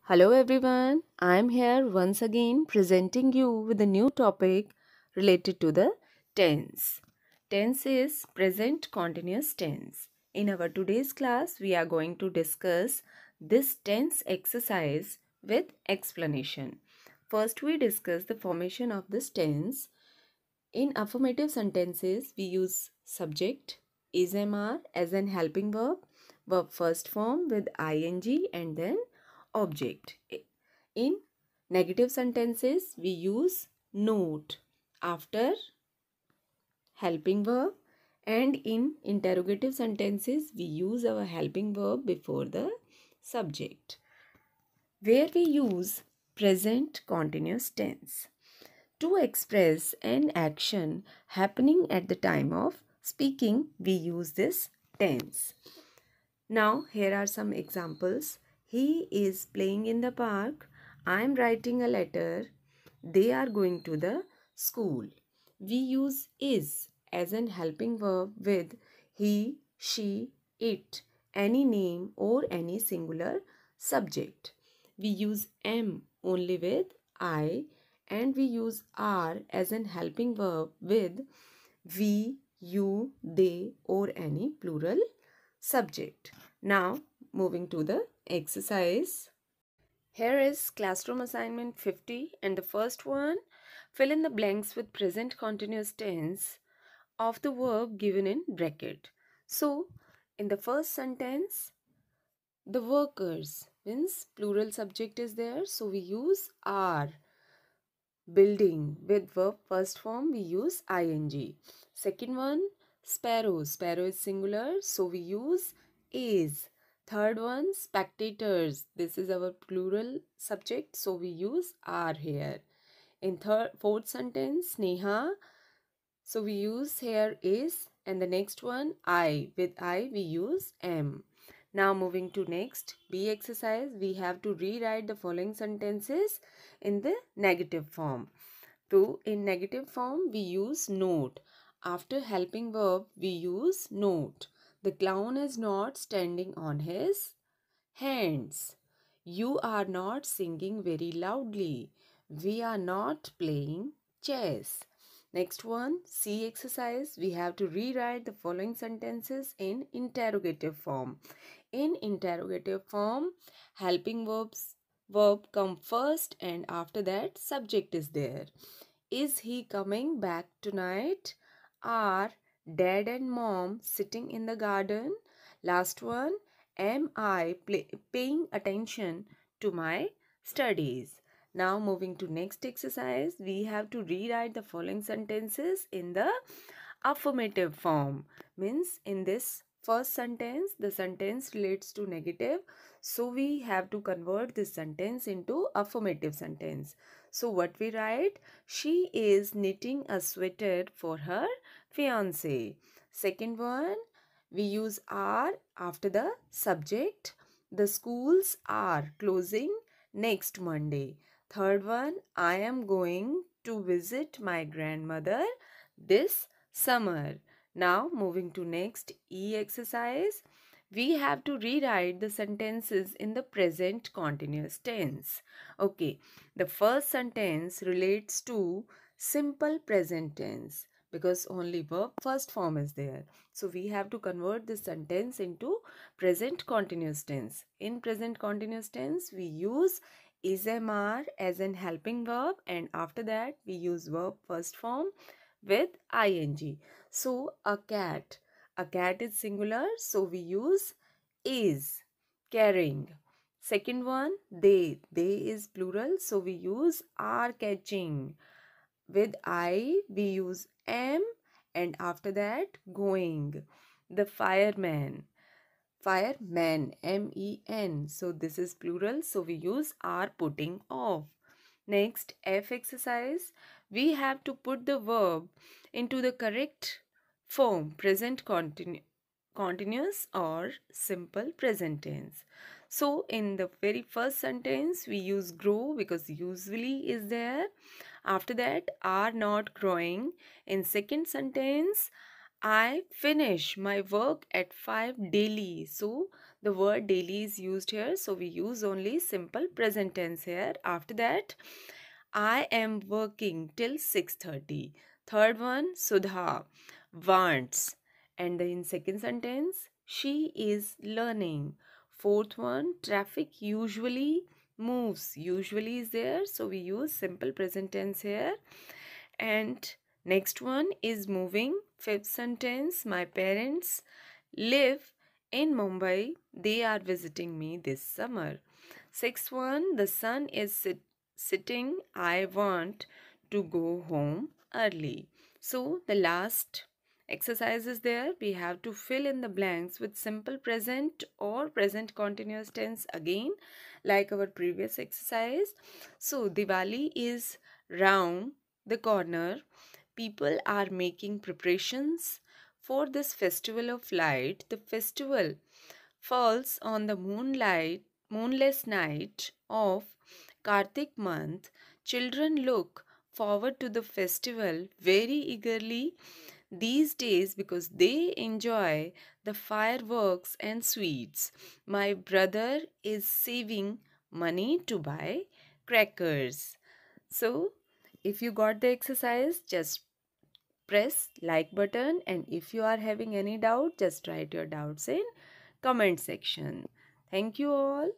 Hello everyone, I am here once again presenting you with a new topic related to the tense. Tense is present continuous tense. In our today's class, we are going to discuss this tense exercise with explanation. First, we discuss the formation of this tense. In affirmative sentences, we use subject, is MR as an helping verb first form with ing and then object. In negative sentences, we use note after helping verb, and in interrogative sentences, we use our helping verb before the subject, where we use present continuous tense to express an action happening at the time of speaking. We use this tense. Now, here are some examples. He is playing in the park. I am writing a letter. They are going to the school. We use is as an helping verb with he, she, it, any name or any singular subject. We use am only with I, and we use are as an helping verb with we, you, they or any plural subject. Now, moving to the exercise. Here is classroom assignment 50, and the first one, fill in the blanks with present continuous tense of the verb given in bracket. So, in the first sentence, the workers means plural subject is there, so we use are. Building with verb first form, we use ing. Second one, sparrow. Sparrow is singular, so we use is. Third one, spectators. This is our plural subject, so we use are here. In fourth sentence, Sneha, so we use here is, and the next one, I. With I, we use am. Now moving to next B exercise, we have to rewrite the following sentences in the negative form. So in negative form, we use note. After helping verb, we use note. The clown is not standing on his hands. You are not singing very loudly. We are not playing chess. Next one, C exercise. We have to rewrite the following sentences in interrogative form. In interrogative form, helping verb come first, and after that subject is there. Is he coming back tonight? Are dad and mom sitting in the garden? Last one, am I paying attention to my studies? Now moving to next exercise, we have to rewrite the following sentences in the affirmative form. Means in this first sentence, the sentence relates to negative, so we have to convert this sentence into affirmative sentence. So what we write? She is knitting a sweater for her fiance. Second one, we use are after the subject. The schools are closing next Monday. Third one, I am going to visit my grandmother this summer. Now moving to next E exercise, we have to rewrite the sentences in the present continuous tense. Okay, the first sentence relates to simple present tense because only verb first form is there. So we have to convert this sentence into present continuous tense. In present continuous tense, we use is/am/are as an helping verb, and after that we use verb first form with ing. So a cat. A cat is singular, so we use is. Carrying. Second one, they. They is plural, so we use are catching. With I, we use am, and after that, going. The fireman. Fireman, men. So this is plural, so we use are putting off. Next, F exercise. We have to put the verb into the correct form, present continuous or simple present tense. So in the very first sentence, we use grow because usually is there. After that, are not growing. In second sentence, I finish my work at 5 daily. So the word daily is used here, so we use only simple present tense here. After that, I am working till 6:30. Third one, Sudha wants. And in second sentence, she is learning. Fourth one, traffic usually moves. Usually is there, so we use simple present tense here. And next one is moving. Fifth sentence, my parents live in Mumbai. They are visiting me this summer. Sixth one, the sun is sitting. I want to go home early. So the last exercise is there. We have to fill in the blanks with simple present or present continuous tense again, like our previous exercise. So Diwali is round the corner. People are making preparations for this festival of light. The festival falls on the moonless night of Kartik month. Children look forward to the festival very eagerly these days because they enjoy the fireworks and sweets. My brother is saving money to buy crackers. So, if you got the exercise, just press like button, and if you are having any doubt, just write your doubts in comment section. Thank you all.